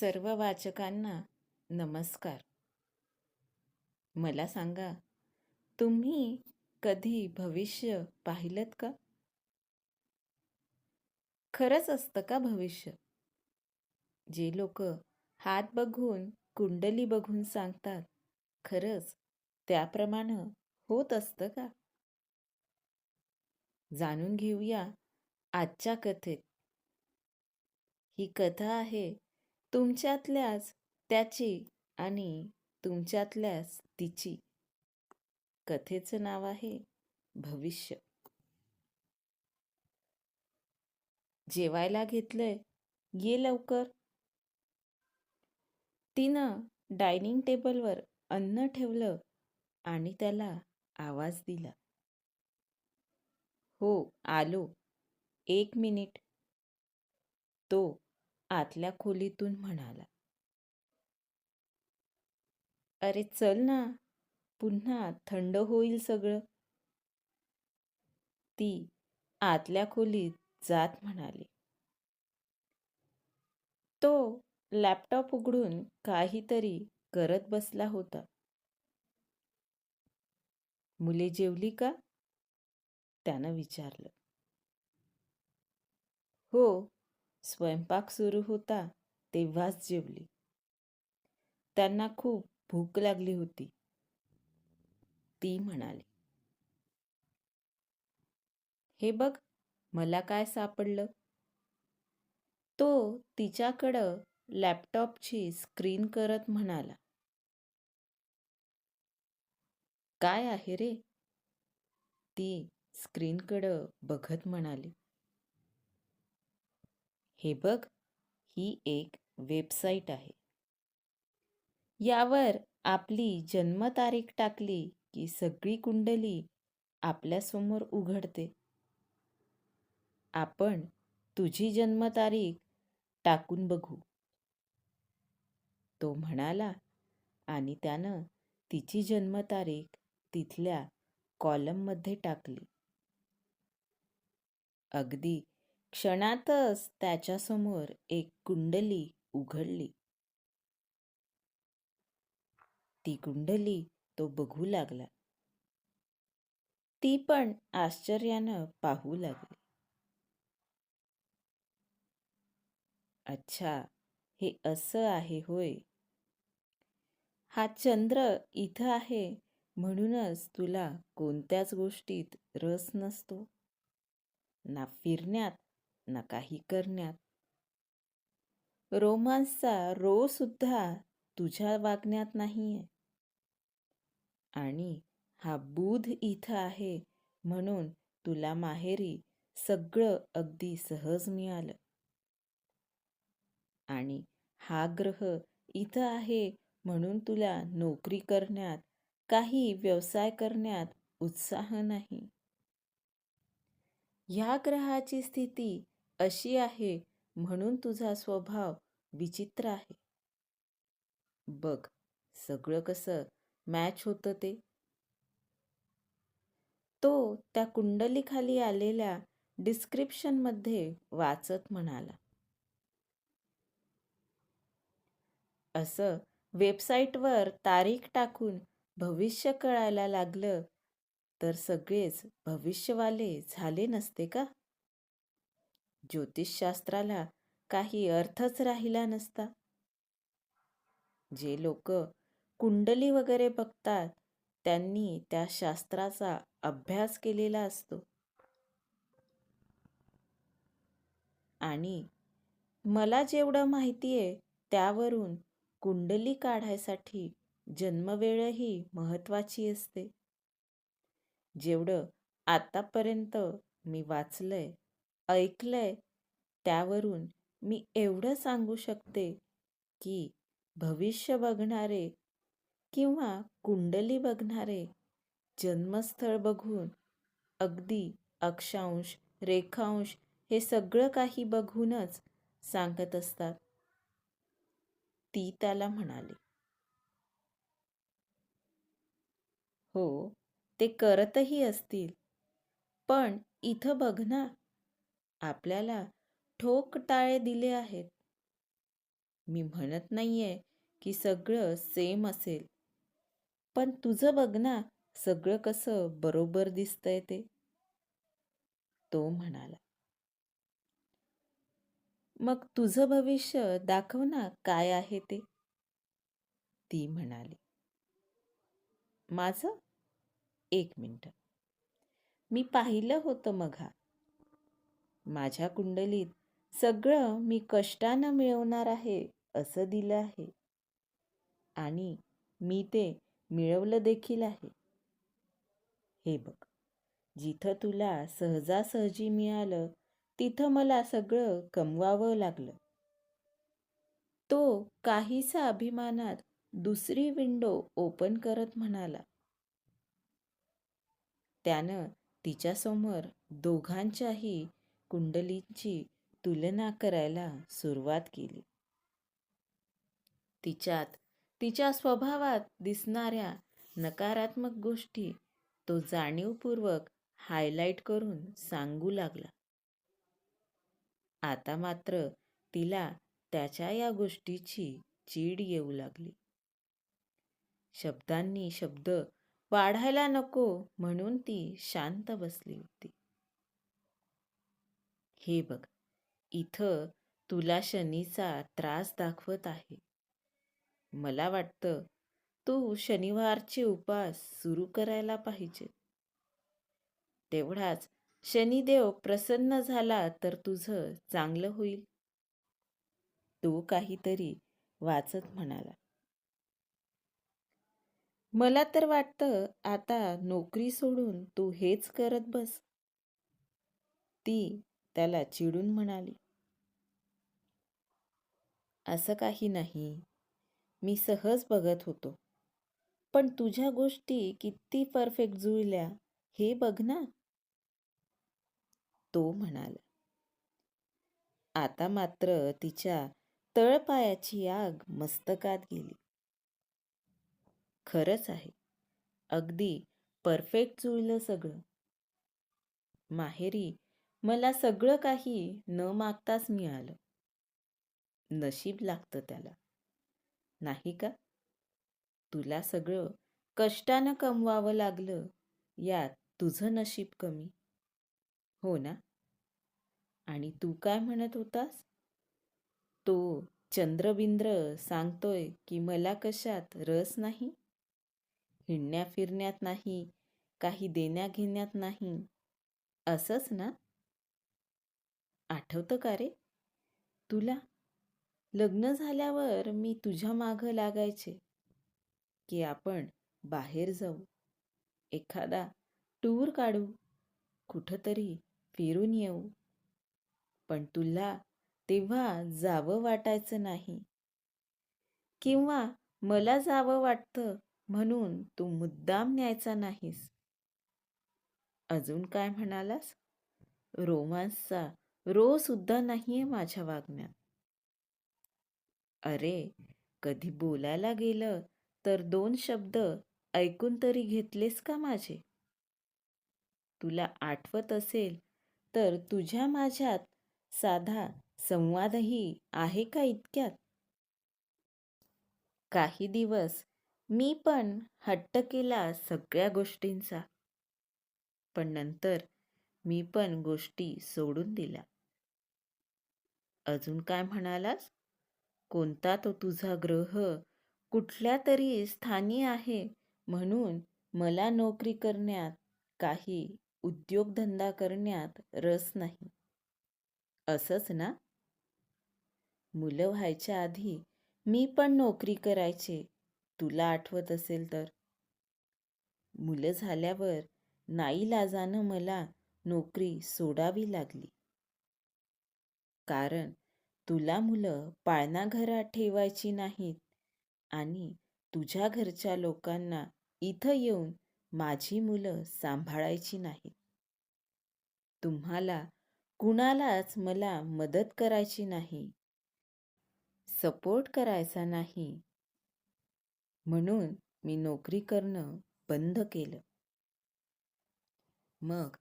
सर्व वाचकांना नमस्कार. मला सांगा, तुम्ही कधी भविष्य पाहिलंत का? खरंच असतं का भविष्य? जे लोक हात बघून, कुंडली बघून सांगतात, खरंच त्याप्रमाणे होत असतं का? जाणून घेऊया आजच्या कथेत. ही कथा आहे तुमच्यातल्याच त्याची आणि तुमच्यातल्याच तिची. कथेचं नाव आहे भविष्य. जेवायला घेतलंय, ये लवकर. तिनं डायनिंग टेबलवर अन्न ठेवलं आणि त्याला आवाज दिला. हो, आलो. 1 मिनिट. तो आतल्या खोलीतून म्हणाला. अरे चल ना, पुन्हा थंड होईल सगळं. ती आतल्या खोलीत जात म्हणाली. तो लॅपटॉप उघडून काहीतरी करत बसला होता. मुले जेवली का? त्यानं विचारलं. हो, स्वयंपाक सुरू होता तेव्हाच जेवली. त्यांना खूप भूक लागली होती. ती म्हणाली. हे बघ, मला काय सापडलं. तो तिच्याकडं लॅपटॉपची स्क्रीन करत म्हणाला. काय आहे रे? ती स्क्रीनकडं बघत म्हणाली. हे बघ, ही एक वेबसाईट आहे. यावर आपली जन्मतारीख टाकली की सगळी कुंडली आपल्यासमोर उघडते. आपण तुझी जन्मतारीख टाकून बघू, तो म्हणाला आणि त्यानं तिची जन्मतारीख तिथल्या कॉलममध्ये टाकली. अगदी क्षणातच त्याच्यासमोर एक कुंडली उघडली. ती कुंडली तो बघू लागला. ती पण आश्चर्यानं पाहू लागली. अच्छा, हे असं आहे होय. हा चंद्र इथं आहे म्हणूनच तुला कोणत्याच गोष्टीत रस नसतो, ना फिरण्यात ना काही करण्यात. रोमांसचा रो सुद्धा तुझ्या वागण्यात नाहीये. आणि हा बुध इथं आहे म्हणून तुला माहेरी सगळं अगदी सहज मिळालं. आणि हा ग्रह इथं आहे म्हणून तुला नोकरी करण्यात, काही व्यवसाय करण्यात उत्साह नाही. ह्या ग्रहाची स्थिती अशी आहे म्हणून तुझा स्वभाव विचित्र आहे. बघ, सगळं कसं मॅच होतं ते. तो त्या कुंडलीखाली आलेल्या डिस्क्रिप्शनमध्ये वाचत म्हणाला. असं वेबसाईटवर तारीख टाकून भविष्य कळायला लागलं तर सगळेच भविष्यवाले झाले नसते का? ज्योतिषशास्त्राला काही अर्थच राहिला नसता. जे लोक कुंडली वगैरे बघतात त्यांनी त्या शास्त्राचा अभ्यास केलेला असतो. आणि मला जेवढं माहिती आहे त्यावरून कुंडली काढायसाठी जन्मवेळही महत्त्वाची असते. जेवढं आतापर्यंत मी वाचलंय, ऐकलंय त्यावरून मी एवढं सांगू शकते की भविष्य बघणारे किंवा कुंडली बघणारे जन्मस्थळ बघून, अगदी अक्षांश, रेखांश हे सगळं काही बघूनच सांगत असतात. ती त्याला म्हणाली. हो, ते करतही असतील. पण इथं बघ ना, आपल्याला ठोक टाळे दिले आहेत. मी म्हणत नाहीये की सगळं सेम असेल, पण तुझं बघ ना, सगळं कसं बरोबर दिसतंय ते. तो म्हणाला. मग तुझं भविष्य दाखव ना काय आहे ते. ती म्हणाली. माझं? एक मिनिट. मी पाहिलं होतं मघा. माझ्या कुंडलीत सगळं मी कष्टानं मिळवणार आहे असं दिलं आहे. आणि मी ते मिळवलं देखील आहे. हे बघ, जिथं तुला सहजासहजी मिळालं तिथं मला सगळं कमवावं लागलं. तो काहीसा अभिमानात दुसरी विंडो ओपन करत म्हणाला. त्यानं तिच्यासमोर दोघांच्याही कुंडलींची तुलना करायला सुरुवात केली. तिच्यात तिच्या स्वभावात दिसणाऱ्या नकारात्मक गोष्टी तो जाणीवपूर्वक हायलाईट करून सांगू लागला. आता मात्र तिला त्याच्या या गोष्टीची चीड येऊ लागली. शब्दांनी शब्द वाढायला नको म्हणून ती शांत बसली होती. हे बघ, इथं तुला शनीचा त्रास दाखवत आहे. मला वाटतं तू शनिवारचे उपास सुरू करायला पाहिजे. तेवढाच शनिदेव प्रसन्न झाला तर तुझं चांगलं होईल. तो काहीतरी वाचत म्हणाला. मला तर वाटतं आता नोकरी सोडून तू हेच करत बस. ती त्याला चिडून म्हणाली. असं काही नाही. मी सहज बघत होतो. पण तुझ्या गोष्टी किती परफेक्ट जुळल्या हे बघ ना. तो म्हणाला. आता मात्र तिच्या तळपायाची आग मस्तकात गेली. खरंच आहे. अगदी परफेक्ट जुळलं सगळं. माहेरी मला सगळं काही न मागताच मिळालं. नशीब लागतं त्याला, नाही का? तुला सगळं कष्टानं कमवावं लागलं, यात तुझं नशीब कमी. हो ना? आणि तू काय म्हणत होतास? तो चंद्रबिंद्र सांगतोय की मला कशात रस नाही, हिंडण्या फिरण्यात नाही, काही देण्याघेण्यात नाही, असंच ना? आठवतं का रे तुला? लग्न झाल्यावर मी तुझ्या मागं लागायचे की आपण बाहेर जाऊ, एखादा टूर काढू, कुठंतरी फिरून येऊ. पण तुला तेव्हा जावं वाटायचं नाही, किंवा मला जावं वाटतं म्हणून तू मुद्दाम न्यायचा नाहीस. अजून काय म्हणालास? रोमांसचा रो सुद्धा नाहीये माझ्या वागण्यात. अरे, कधी बोलायला गेलं तर 2 शब्द ऐकून तरी घेतलेस का माझे? तुला आठवत असेल तर तुझ्या माझ्यात साधा संवादही आहे का इतक्यात? काही दिवस मी पण हट्ट केला सगळ्या गोष्टींचा, पण नंतर मी पण गोष्टी सोडून दिल्या. अजून काय म्हणालास? कोणता तो तुझा ग्रह कुठल्या तरी स्थानी आहे म्हणून मला नोकरी करण्यात, काही उद्योगधंदा करण्यात रस नाही, असंच ना? मुलं व्हायच्या आधी मी पण नोकरी करायचे, तुला आठवत असेल तर. मुलं झाल्यावर नाईलाजानं मला नोकरी सोडावी लागली. कारण तुला मुलं पाळणाघरात ठेवायची नाहीत आणि तुझ्या घरच्या लोकांना इथं येऊन माझी मुलं सांभाळायची नाहीत. तुम्हाला कुणालाच मला मदत करायची नाही, सपोर्ट करायचा नाही, म्हणून मी नोकरी करणं बंद केलं. मग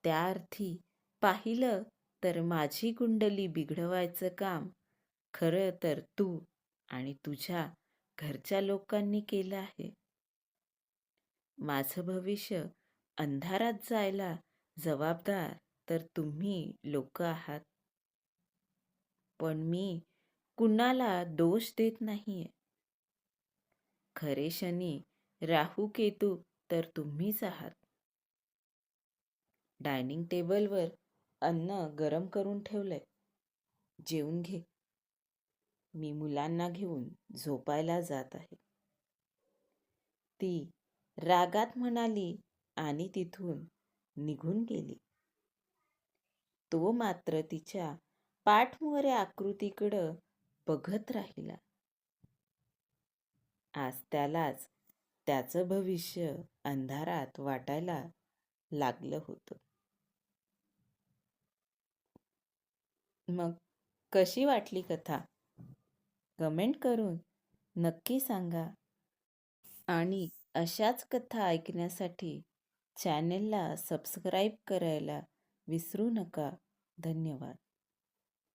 त्या अर्थी पाहिलं तर माझी कुंडली बिघडवायचं काम खरं तर तू आणि तुझ्या घरच्या लोकांनी केलं आहे. माझं भविष्य अंधारात जायला जबाबदार तर तुम्ही लोक आहात. पण मी कुणाला दोष देत नाहीये. खरे शनी, राहू केतू तर तुम्हीच आहात. डायनिंग टेबलवर अन्न गरम करून ठेवलंय. जेवून घे. मी मुलांना घेऊन झोपायला जात आहे. ती रागात म्हणाली आणि तिथून निघून गेली. तो मात्र तिच्या पाठमोऱ्या आकृतीकडं बघत राहिला. आज त्यालाच त्याचं भविष्य अंधारात वाटायला लागलं होतं. मग कशी वाटली कथा? कमेंट करून नक्की सांगा. आणि अशाच कथा ऐकण्यासाठी चॅनेलला सबस्क्राईब करायला विसरू नका. धन्यवाद.